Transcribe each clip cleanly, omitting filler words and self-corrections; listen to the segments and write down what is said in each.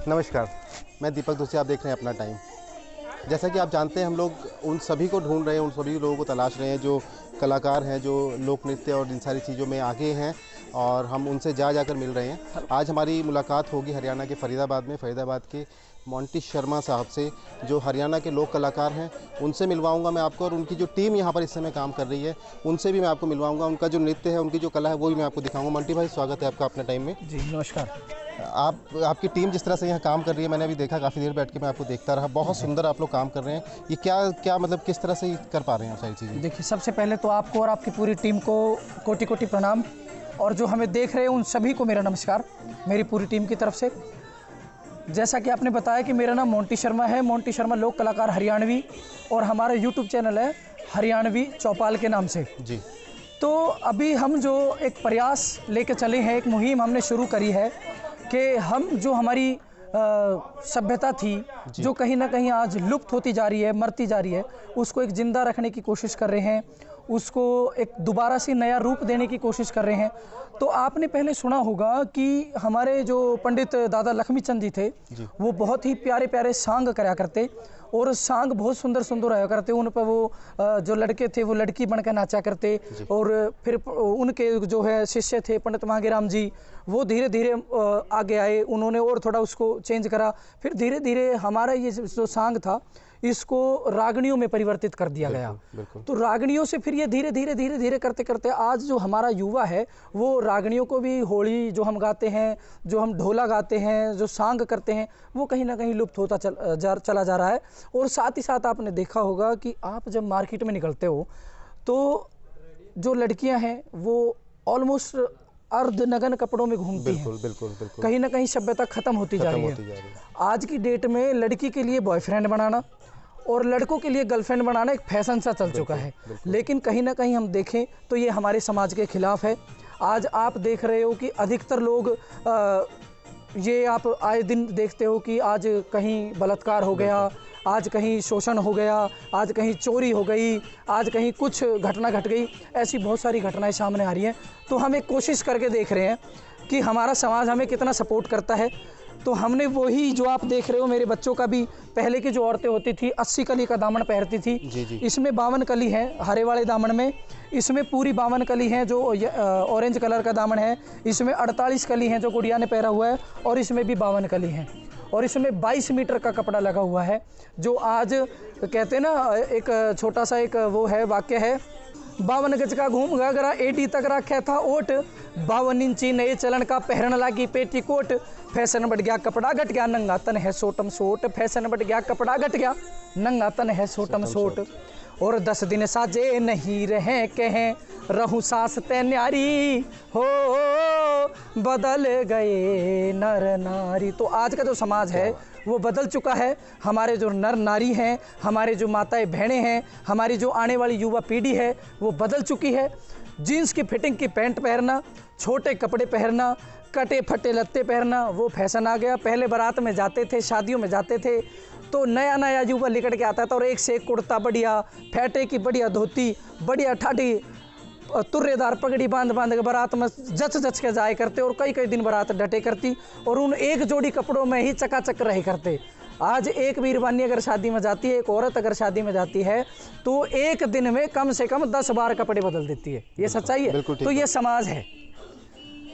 नमस्कार, मैं दीपक दोषी, आप देख रहे हैं अपना टाइम। जैसा कि आप जानते हैं, हम लोग उन सभी को ढूंढ रहे हैं, उन सभी लोगों को तलाश रहे हैं जो कलाकार हैं, जो लोक नृत्य और इन सारी चीज़ों में आगे हैं, और हम उनसे जाकर मिल रहे हैं। आज हमारी मुलाकात होगी हरियाणा के फरीदाबाद में, फरीदाबाद के मोंटी शर्मा साहब से, जो हरियाणा के लोक कलाकार हैं। उनसे मिलवाऊंगा मैं आपको, और उनकी जो टीम यहाँ पर इस समय काम कर रही है उनसे भी मैं आपको मिलवाऊंगा। उनका जो नृत्य है, उनकी जो कला है, वो भी मैं आपको दिखाऊंगा। मोंटी भाई, स्वागत है आपका अपने टाइम में। जी नमस्कार। आपकी टीम जिस तरह से यहाँ काम कर रही है, मैंने अभी देखा, काफ़ी देर बैठ के मैं आपको देखता रहा। बहुत सुंदर आप लोग काम कर रहे हैं। ये क्या मतलब किस तरह से कर पा रहे हैं सारी चीज़ें? देखिए, सबसे पहले तो आपको और आपकी पूरी टीम को कोटि कोटि प्रणाम, और जो हमें देख रहे हैं उन सभी को मेरा नमस्कार, मेरी पूरी टीम की तरफ से। जैसा कि आपने बताया कि मेरा नाम मोंटी शर्मा है, मोंटी शर्मा लोक कलाकार हरियाणवी, और हमारा यूट्यूब चैनल है हरियाणवी चौपाल के नाम से। जी। तो अभी हम जो एक प्रयास लेके चले हैं, एक मुहिम हमने शुरू करी है कि हम जो हमारी सभ्यता थी, जो कहीं ना कहीं आज लुप्त होती जा रही है, मरती जा रही है, उसको एक ज़िंदा रखने की कोशिश कर रहे हैं, उसको एक दोबारा से नया रूप देने की कोशिश कर रहे हैं। तो आपने पहले सुना होगा कि हमारे जो पंडित दादा लक्ष्मीचंद जी थे, वो बहुत ही प्यारे प्यारे सांग कराया करते, और सांग बहुत सुंदर सुंदर आया करते। उन पर वो जो लड़के थे वो लड़की बनकर नाचा करते, और फिर उनके जो है शिष्य थे पंडित मांगेराम जी, वो धीरे धीरे आगे आए, उन्होंने और थोड़ा उसको चेंज करा। फिर धीरे धीरे हमारा ये जो सांग था, इसको रागणियों में परिवर्तित कर दिया गया। तो रागणियों से फिर ये धीरे धीरे करते करते आज जो हमारा युवा है, वो रागणियों को भी, होली जो हम गाते हैं, जो हम ढोला गाते हैं, जो सांग करते हैं, वो कहीं ना कहीं लुप्त होता चला जा रहा है। और साथ ही साथ आपने देखा होगा कि आप जब मार्केट में निकलते हो तो जो लड़कियां हैं वो ऑलमोस्ट अर्धनग्न कपड़ों में घूमती हैं। बिल्कुल। कहीं ना कहीं सभ्यता खत्म होती जा रही है। आज की डेट में लड़की के लिए बॉयफ्रेंड बनाना और लड़कों के लिए गर्लफ्रेंड बनाना एक फैशन सा चल चुका है। लेकिन कहीं ना कहीं हम देखें तो ये हमारे समाज के खिलाफ है। आज आप देख रहे हो कि अधिकतर लोग ये आप आए दिन देखते हो कि आज कहीं बलात्कार हो गया, आज कहीं शोषण हो गया, आज कहीं चोरी हो गई, आज कहीं कुछ घटना घट गई। ऐसी बहुत सारी घटनाएं सामने आ रही हैं। तो हम एक कोशिश करके देख रहे हैं कि हमारा समाज हमें कितना सपोर्ट करता है। तो हमने वही जो आप देख रहे हो, मेरे बच्चों का भी, पहले की जो औरतें होती थी 80 कली का दामन पहनती थी। जी। इसमें 52 कली है हरे वाले दामन में, इसमें पूरी 52 कली है जो ऑरेंज कलर का दामन है, इसमें 48 कली हैं जो गुड़िया ने पहना हुआ है, और इसमें भी 52 कली हैं, और इसमें 22 मीटर का कपड़ा लगा हुआ है। जो आज कहते हैं ना, एक छोटा सा एक वो है, वाक्य है, 52 गज का घूम घाघरा एडी तक रखा था ओट, 52 इंची नए चलन का पहरन लागी पेटीकोट, फैशन बढ़ गया कपड़ा घट गया, नंगा तन है सोटम सोट, फैशन बढ़ गया कपड़ा घट गया, नंगा तन है सोटम सोट। और 10 दिन साजे नहीं रहे कहें, रहूं सास ते न्यारी हो, बदल गए नर नारी। तो आज का जो समाज है वो बदल चुका है। हमारे जो नर नारी हैं, हमारे जो माताएं बहनें हैं, हमारी जो आने वाली युवा पीढ़ी है, वो बदल चुकी है। जीन्स की फिटिंग की पैंट पहनना, छोटे कपड़े पहनना, कटे फटे लत्ते पहनना, वो फैशन आ गया। पहले बारात में जाते थे, शादियों में जाते थे, तो नया नया युवा लिकट के आता था, और एक से एक कुर्ता बढ़िया, फैटे की बढ़िया धोती, बढ़िया ठाठी तुर्रेदार पगड़ी बांध के बारात में जच के जाए करते, और कई दिन बारात डटे करती, और उन एक जोड़ी कपड़ों में ही चकाचक रहे करते। आज एक वीरवानी अगर शादी में जाती है, एक औरत अगर शादी में जाती है, तो एक दिन में कम से कम 10 बार कपड़े बदल देती है। ये सच्चाई है। तो ये समाज है।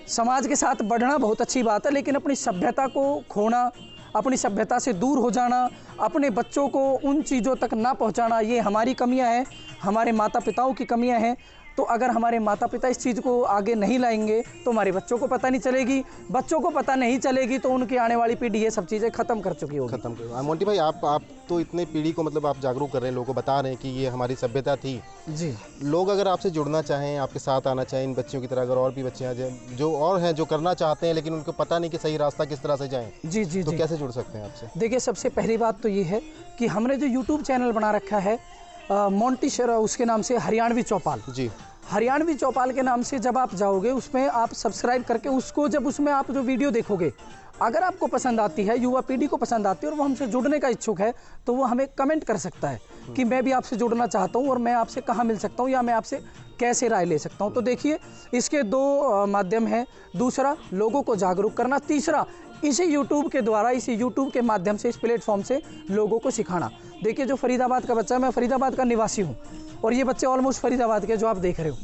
समाज के साथ बढ़ना बहुत अच्छी बात है, लेकिन अपनी सभ्यता को खोना, अपनी सभ्यता से दूर हो जाना, अपने बच्चों को उन चीज़ों तक ना पहुंचाना, ये हमारी कमियां हैं, हमारे माता पिताओं की कमियां हैं। तो अगर हमारे माता पिता इस चीज़ को आगे नहीं लाएंगे तो हमारे बच्चों को पता नहीं चलेगी, बच्चों को पता नहीं चलेगी तो उनकी आने वाली पीढ़ी ये सब चीज़ें ख़त्म कर चुकी होगी। खत्म कर। मोंटी भाई, आप तो इतने पीढ़ी को मतलब आप जागरूक कर रहे हैं, लोगों को बता रहे हैं कि ये हमारी सभ्यता थी। जी। लोग अगर आपसे जुड़ना चाहें, आपके साथ आना चाहें, इन बच्चियों की तरह, अगर और भी बच्चे हैं जो और हैं जो करना चाहते हैं लेकिन उनको पता नहीं कि सही रास्ता किस तरह से जाएं, जी, तो कैसे जुड़ सकते हैं आपसे? देखिए, सबसे पहली बात तो ये है कि हमने जो यूट्यूब चैनल बना रखा है मोंटी शर्मा, उसके नाम से हरियाणवी चौपाल। जी। हरियाणवी चौपाल के नाम से जब आप जाओगे, उसमें आप सब्सक्राइब करके उसको, जब उसमें आप जो वीडियो देखोगे, अगर आपको पसंद आती है, युवा पीढ़ी को पसंद आती है और वो हमसे जुड़ने का इच्छुक है, तो वो हमें कमेंट कर सकता है कि मैं भी आपसे जुड़ना चाहता हूँ और मैं आपसे कहाँ मिल सकता हूँ या मैं आपसे कैसे राय ले सकता हूँ। तो देखिए, इसके 2 माध्यम हैं। दूसरा, लोगों को जागरूक करना। तीसरा, इसी यूट्यूब के द्वारा, इसी यूट्यूब के माध्यम से, इस प्लेटफॉर्म से लोगों को सिखाना। देखिए जो फरीदाबाद का बच्चा है, मैं फरीदाबाद का निवासी हूँ और ये बच्चे ऑलमोस्ट फरीदाबाद के जो आप देख रहे हो,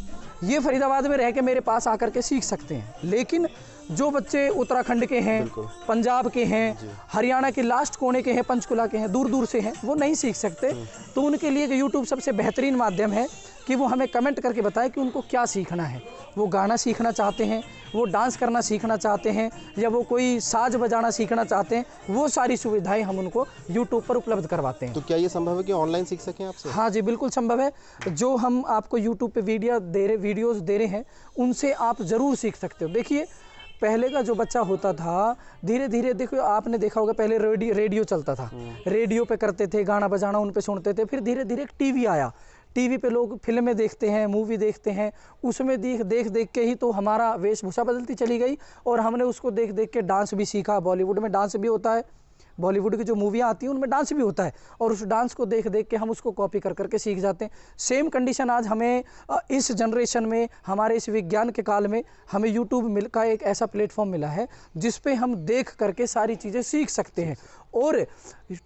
ये फरीदाबाद में रह के मेरे पास आकर के सीख सकते हैं। लेकिन जो बच्चे उत्तराखंड के हैं, पंजाब के हैं, हरियाणा के लास्ट कोने के हैं, पंचकुला के हैं, दूर दूर से हैं, वो नहीं सीख सकते। तो उनके लिए यूट्यूब सबसे बेहतरीन माध्यम है कि वो हमें कमेंट करके बताएं कि उनको क्या सीखना है। वो गाना सीखना चाहते हैं, वो डांस करना सीखना चाहते हैं, या वो कोई साज बजाना सीखना चाहते हैं, वो सारी सुविधाएं हम उनको यूट्यूब पर उपलब्ध करवाते हैं। तो क्या ये संभव है कि ऑनलाइन सीख सकें आपसे? हाँ जी, बिल्कुल संभव है। जो हम आपको यूट्यूब पे वीडियोस दे रहे हैं, उनसे आप ज़रूर सीख सकते हो। देखिए पहले का जो बच्चा होता था, धीरे धीरे देखो आपने देखा होगा, पहले रेडियो चलता था, रेडियो पे करते थे, गाना बजाना उन पे सुनते थे। फिर धीरे धीरे टीवी आया, टीवी पे लोग फिल्में देखते हैं, मूवी देखते हैं, उसमें देख के ही तो हमारा वेशभूषा बदलती चली गई और हमने उसको देख देख के डांस भी सीखा। बॉलीवुड में डांस भी होता है, बॉलीवुड की जो मूवियाँ आती हैं उनमें डांस भी होता है, और उस डांस को देख देख के हम उसको कॉपी कर करके सीख जाते हैं। सेम कंडीशन आज हमें इस जनरेशन में, हमारे इस विज्ञान के काल में, हमें यूट्यूब का एक ऐसा प्लेटफॉर्म मिला है जिस पे हम देख करके सारी चीज़ें सीख सकते हैं। और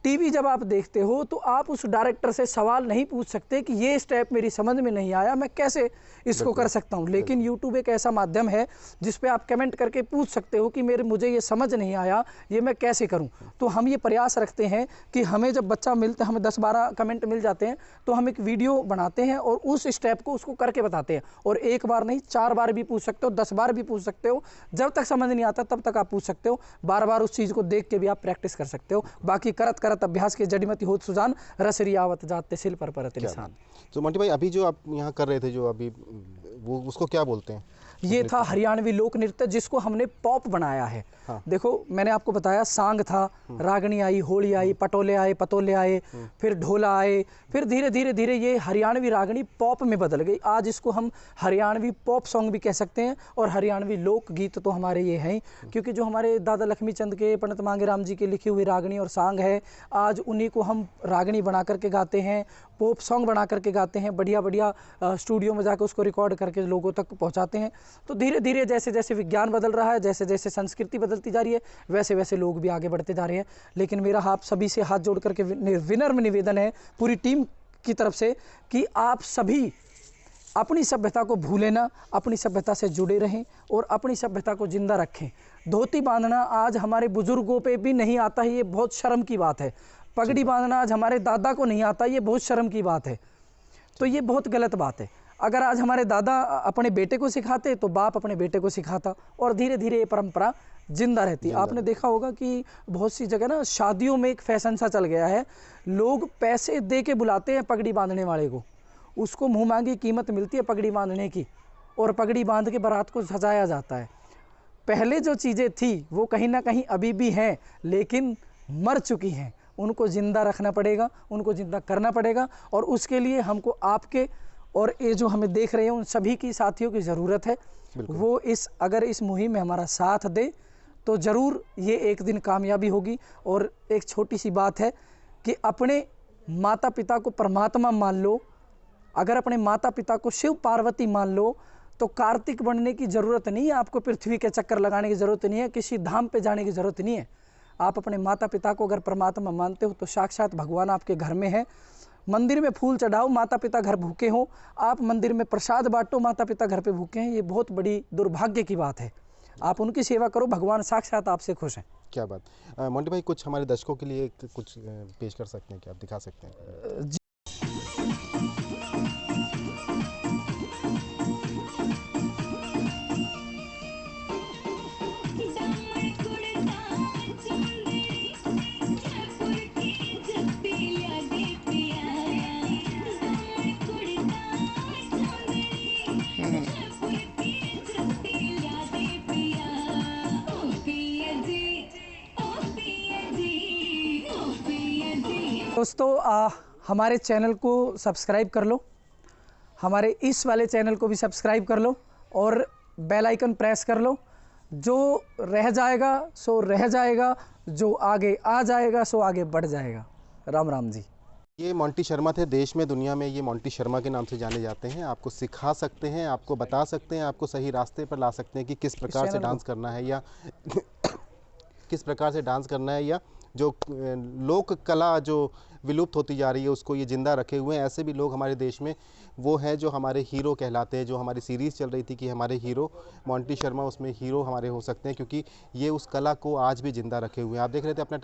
टीवी जब आप देखते हो तो आप उस डायरेक्टर से सवाल नहीं पूछ सकते कि ये स्टेप मेरी समझ में नहीं आया, मैं कैसे इसको कर सकता हूँ। लेकिन यूट्यूब एक ऐसा माध्यम है जिस पे आप कमेंट करके पूछ सकते हो कि मुझे ये समझ नहीं आया, ये मैं कैसे करूँ। तो हम ये प्रयास रखते हैं कि हमें जब बच्चा मिलता है, हमें 10-12 कमेंट मिल जाते हैं, तो हम एक वीडियो बनाते हैं और उस स्टेप को उसको करके बताते हैं। और एक बार नहीं, 4 बार भी पूछ सकते हो, 10 बार भी पूछ सकते हो। जब तक समझ नहीं आता तब तक आप पूछ सकते हो। बार बार उस चीज़ को देख के भी आप प्रैक्टिस कर सकते हो। बाकी करत करत अभ्यास के जड़ीमती होत सुजान, रसरी आवत जाते सिल पर परत निशान। तो मोंटी भाई, अभी जो आप यहाँ कर रहे थे, जो अभी वो उसको क्या बोलते हैं? ये था हरियाणवी लोक नृत्य, जिसको हमने पॉप बनाया है। हाँ। देखो मैंने आपको बताया, सांग था, रागनी आई, होली आई, पटोले आए, पतोले आए, फिर ढोला आए, फिर धीरे धीरे धीरे ये हरियाणवी रागनी पॉप में बदल गई। आज इसको हम हरियाणवी पॉप सॉन्ग भी कह सकते हैं। और हरियाणवी लोक गीत तो हमारे ये हैं, क्योंकि जो हमारे दादा लक्ष्मी चंद के, पंडित मांगेराम जी के लिखी हुई रागनी और सांग है, आज उन्हीं को हम रागनी बना करके गाते हैं, पॉप सॉन्ग बना करके गाते हैं, बढ़िया बढ़िया स्टूडियो में जाकर उसको रिकॉर्ड करके लोगों तक पहुँचाते हैं। तो धीरे धीरे जैसे जैसे विज्ञान बदल रहा है, जैसे जैसे संस्कृति बदलती जा रही है, वैसे वैसे लोग भी आगे बढ़ते जा रहे हैं। लेकिन मेरा आप सभी से हाथ जोड़ करके विनम्र निवेदन है पूरी टीम की तरफ से कि आप सभी अपनी सभ्यता को भूलें ना, अपनी सभ्यता से जुड़े रहें और अपनी सभ्यता को जिंदा रखें। धोती बांधना आज हमारे बुजुर्गों पे भी नहीं आता है, ये बहुत शर्म की बात है। पगड़ी बांधना आज हमारे दादा को नहीं आता, ये बहुत शर्म की बात है। तो ये बहुत गलत बात है। अगर आज हमारे दादा अपने बेटे को सिखाते तो बाप अपने बेटे को सिखाता, और धीरे धीरे ये परंपरा जिंदा रहती है। आपने देखा होगा कि बहुत सी जगह ना शादियों में एक फैशन सा चल गया है, लोग पैसे दे के बुलाते हैं पगड़ी बांधने वाले को, उसको मुँह मांगी कीमत मिलती है पगड़ी बांधने की, और पगड़ी बांध के बारात को सजाया जाता है। पहले जो चीज़ें थी वो कहीं ना कहीं अभी भी हैं, लेकिन मर चुकी हैं। उनको ज़िंदा रखना पड़ेगा, उनको ज़िंदा करना पड़ेगा, और उसके लिए हमको आपके और ये जो हमें देख रहे हैं उन सभी की साथियों की ज़रूरत है। वो अगर इस मुहिम में हमारा साथ दे तो ज़रूर ये एक दिन कामयाबी होगी। और एक छोटी सी बात है कि अपने माता पिता को परमात्मा मान लो, अगर अपने माता पिता को शिव पार्वती मान लो, तो कार्तिक बनने की ज़रूरत नहीं है, आपको पृथ्वी के चक्कर लगाने की ज़रूरत नहीं है, किसी धाम पे जाने की ज़रूरत नहीं है। आप अपने माता पिता को अगर परमात्मा मानते हो तो साक्षात भगवान आपके घर में है। मंदिर में फूल चढ़ाओ, माता पिता घर भूखे हो, आप मंदिर में प्रसाद बांटो, माता पिता घर पे भूखे हैं, ये बहुत बड़ी दुर्भाग्य की बात है। आप उनकी सेवा करो, भगवान साक्षात आपसे खुश हैं। क्या बात। मोंटी भाई, कुछ हमारे दर्शकों के लिए कुछ पेश कर सकते हैं, क्या आप दिखा सकते हैं? दोस्तों हमारे चैनल को सब्सक्राइब कर लो, हमारे इस वाले चैनल को भी सब्सक्राइब कर लो और बेल आइकन प्रेस कर लो। जो रह जाएगा सो रह जाएगा, जो आगे आ जाएगा सो आगे बढ़ जाएगा। राम राम जी। ये मोंटी शर्मा थे, देश में दुनिया में ये मोंटी शर्मा के नाम से जाने जाते हैं। आपको सिखा सकते हैं, आपको बता सकते हैं, आपको सही रास्ते पर ला सकते हैं कि किस प्रकार से डांस करना है, या किस प्रकार से डांस करना है, या जो लोक कला जो विलुप्त होती जा रही है उसको ये जिंदा रखे हुए हैं। ऐसे भी लोग हमारे देश में वो हैं जो हमारे हीरो कहलाते हैं। जो हमारी सीरीज़ चल रही थी कि हमारे हीरो मोंटी शर्मा, उसमें हीरो हमारे हो सकते हैं, क्योंकि ये उस कला को आज भी जिंदा रखे हुए हैं। आप देख रहे थे अपना